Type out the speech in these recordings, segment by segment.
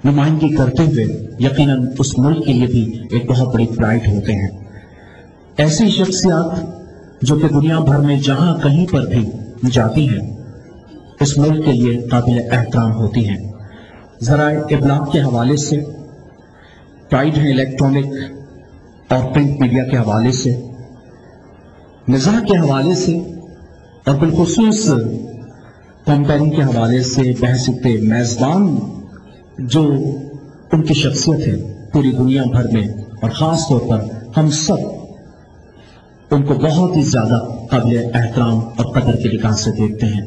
نمائندگی کرتے ہوئے یقیناً اس ملک کے لیے بھی ایک بہت بڑی پرائڈ ہوتے ہیں. ایسی شخصیات جو کہ دنیا بھر میں جہاں کہیں پر بھی جاتی ہیں اس ملک کے لیے قابل احترام ہوتی ہیں. ذرائع ابلاغ کے حوالے سے پرائڈ ہے، الیکٹرانک اور پرنٹ میڈیا کے حوالے سے، مزاح کے حوالے سے اور بالخصوص کمپیرنگ کے حوالے سے بحثیت میزبان جو ان کی شخصیت ہے پوری دنیا بھر میں اور خاص طور پر ہم سب ان کو بہت ہی زیادہ قابل احترام اور قدر کی نگاہ سے دیکھتے ہیں.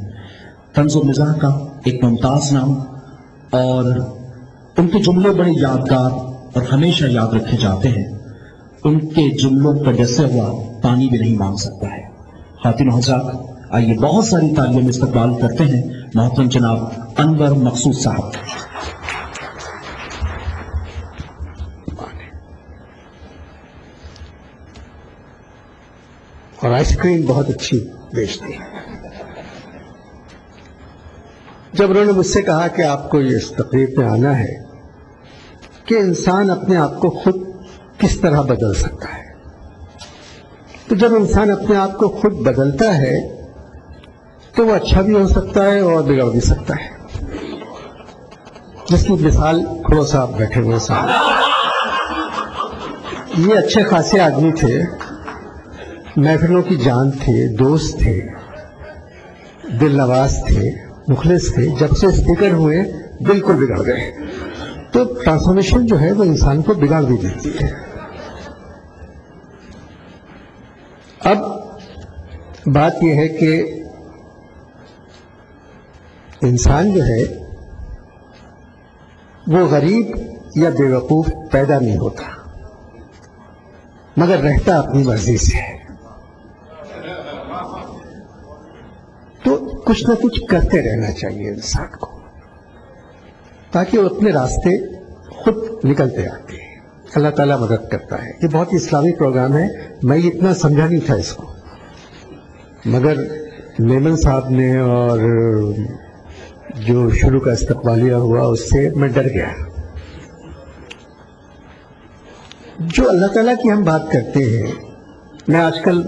طنز و مزاح کا ایک ممتاز نام، اور ان کے جملے بڑے یادگار اور ہمیشہ یاد رکھے جاتے ہیں. ان کے جملوں پر ڈسا ہوا پانی بھی نہیں مانگ سکتا ہے. خواتین و حضرات، آئیے بہت ساری تالیوں میں استقبال کرتے ہیں محترم جناب انور مقصود صاحب. اور آئس کریم بہت اچھی بیچتی ہے. جب انہوں نے مجھ سے کہا کہ آپ کو یہ اس تقریب میں آنا ہے کہ انسان اپنے آپ کو خود کس طرح بدل سکتا ہے، تو جب انسان اپنے آپ کو خود بدلتا ہے تو وہ اچھا بھی ہو سکتا ہے اور بگڑ بھی سکتا ہے. جس کی مثال کھڑو صاحب بیٹھے ہوئے صاحب، یہ اچھے خاصے آدمی تھے، محفلوں کی جان تھے، دوست تھے، دل نواز تھے، مخلص تھے. جب سے اسپیکر ہوئے بالکل بگڑ گئے. تو ٹرانسفارمیشن جو ہے وہ انسان کو بگاڑ بھی دیتی ہے. اب بات یہ ہے کہ انسان جو ہے وہ غریب یا بے وقوف پیدا نہیں ہوتا، مگر رہتا اپنی مرضی سے ہے. تو کچھ نہ کچھ کرتے رہنا چاہیے انسان کو تاکہ وہ اپنے راستے خود نکلتے آتے ہیں. اللہ تعالیٰ مدد کرتا ہے. یہ بہت ہی اسلامی پروگرام ہے. میں اتنا سمجھا نہیں تھا اس کو، مگر میمن صاحب نے اور جو شروع کا استقبالیہ ہوا اس سے میں ڈر گیا. جو اللہ تعالیٰ کی ہم بات کرتے ہیں، میں آج کل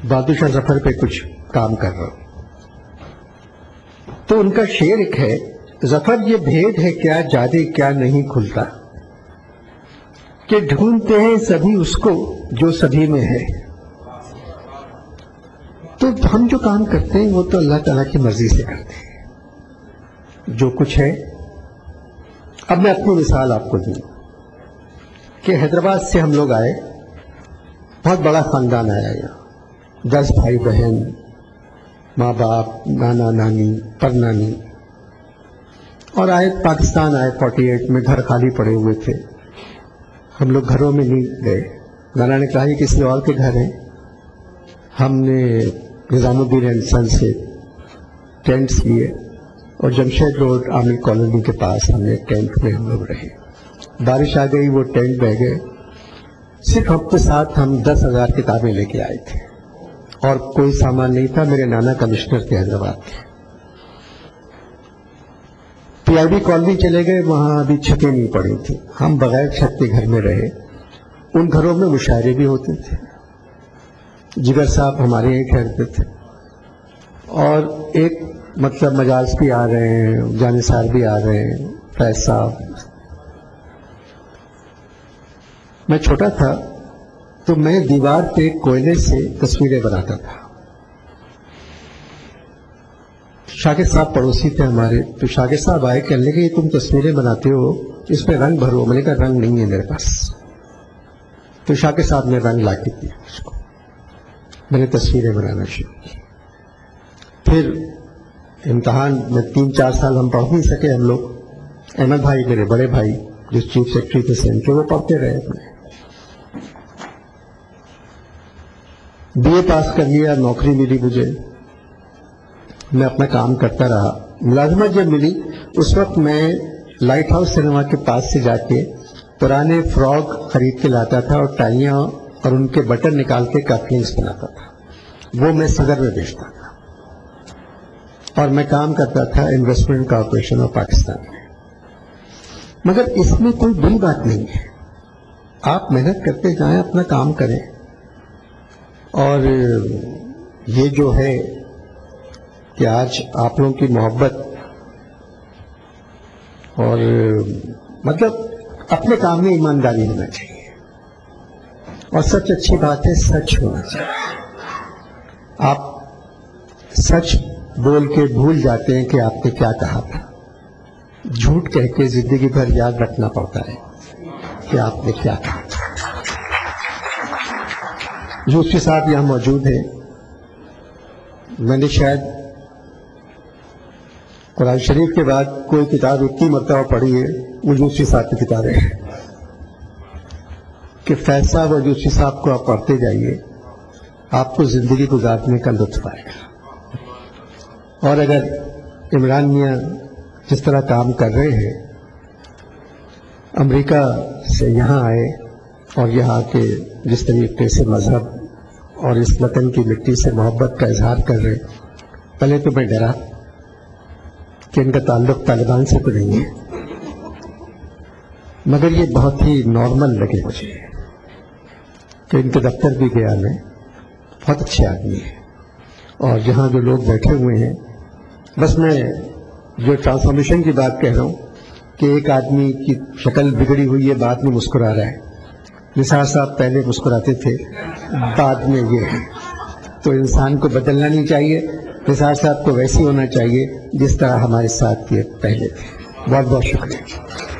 بہادر شاہ ظفر پہ کچھ کام کر رہا ہوں، تو ان کا شعر ایک ہے، ظفر یہ بھید ہے کیا جادے کیا نہیں کھلتا، کہ ڈھونڈتے ہیں سبھی اس کو جو سبھی میں ہے. تو ہم جو کام کرتے ہیں وہ تو اللہ تعالیٰ کی مرضی سے کرتے ہیں جو کچھ ہے. اب میں اپنی مثال آپ کو دوں کہ حیدرآباد سے ہم لوگ آئے، بہت بڑا خاندان آیا یہاں، 10 بھائی بہن، ماں باپ، نانا نانی، پرنانی، اور آئے پاکستان آئے 48 میں. گھر خالی پڑے ہوئے تھے. ہم لوگ گھروں میں نہیں گئے. نانا نے کہا یہ کسی اور کے گھر ہیں. ہم نے نظام الدین اینڈ سن سے ٹینٹس لیے اور جمشید روڈ عامر کالونی کے پاس ہم نے ٹینٹ میں ہم لوگ رہے. بارش آ گئی، وہ ٹینٹ بہہ گئے. صرف ہفتے ساتھ ہم 10,000 کتابیں لے کے آئے تھے اور کوئی سامان نہیں تھا. میرے نانا کمشنر تھے حیدرآباد کے. پی آئی بی کالونی چلے گئے، وہاں ابھی چھتیں نہیں پڑی تھی. ہم بغیر چھت کے گھر میں رہے. ان گھروں میں مشاعرے بھی ہوتے تھے. جگر صاحب ہمارے یہاں ٹھہرتے تھے اور ایک مطلب مجالس بھی آ رہے ہیں، جانثار بھی آ رہے ہیں، فیض صاحب. میں چھوٹا تھا تو میں دیوار پہ کوئلے سے تصویریں بناتا تھا. شاکر صاحب پڑوسی تھے ہمارے، تو شاکر صاحب آئے کہنے لگے یہ تم تصویریں بناتے ہو، اس پہ رنگ بھرو. میں نے کہا رنگ نہیں ہے میرے پاس. تو شاکر صاحب نے رنگ لا کے دیا اس کو. میں نے تصویریں بنانا شروع کی. پھر امتحان میں 3-4 سال ہم پڑھ نہیں سکے ہم لوگ. احمد بھائی میرے بڑے بھائی جو چیف سیکرٹری تھے سین کے، وہ پڑھتے رہے. اپنے بی اے پاس کر لیا، نوکری ملی مجھے، میں اپنا کام کرتا رہا. ملازمت جب ملی اس وقت میں لائٹ ہاؤس سنیما کے پاس سے جا کے پرانے فراک خرید کے لاتا تھا اور ٹائیاں اور ان کے بٹن نکال کے کفلنگس بناتا تھا. وہ میں صدر میں بیچتا تھا اور میں کام کرتا تھا انویسٹمنٹ کارپوریشن آف پاکستان میں. مگر اس میں کوئی بری بات نہیں ہے. آپ محنت کرتے جائیں, اپنا کام کریں. اور یہ جو ہے کہ آج آپ لوگوں کی محبت اور مطلب اپنے کام میں ایمانداری ہونا چاہیے, اور سچ اچھی بات ہے, سچ ہونا چاہیے. آپ سچ بول کے بھول جاتے ہیں کہ آپ نے کیا کہا تھا. جھوٹ کہہ کے زندگی بھر یاد رکھنا پڑتا ہے کہ آپ نے کیا کہا تھا. یوسفی صاحب یہاں موجود ہیں. میں نے شاید قرآن شریف کے بعد کوئی کتاب اتنی مرتبہ پڑھی ہے, وہ یوسفی صاحب کی کتابیں ہیں کہ فیض صاحب اور یوسفی صاحب کو آپ پڑھتے جائیے, آپ کو زندگی گزارنے کا لطف آئے گا. اور اگر عمران میاں جس طرح کام کر رہے ہیں, امریکہ سے یہاں آئے اور یہاں کے جس طریقے سے مذہب اور اس وطن کی مٹی سے محبت کا اظہار کر رہے, پہلے تو میں ڈرا کہ ان کا تعلق طالبان سے تو نہیں ہے, مگر یہ بہت ہی نارمل لگے مجھے کہ ان کے دفتر بھی گیا میں, بہت اچھے آدمی ہیں. اور یہاں جو لوگ بیٹھے ہوئے ہیں, بس میں جو ٹرانسفارمیشن کی بات کہہ رہا ہوں کہ ایک آدمی کی شکل بگڑی ہوئی ہے, بعد میں مسکرا رہا ہے. نثار صاحب پہلے مسکراتے تھے, بعد میں یہ ہے. تو انسان کو بدلنا نہیں چاہیے. نثار صاحب کو ویسے ہونا چاہیے جس طرح ہمارے ساتھ یہ پہلے تھے. بہت بہت شکریہ.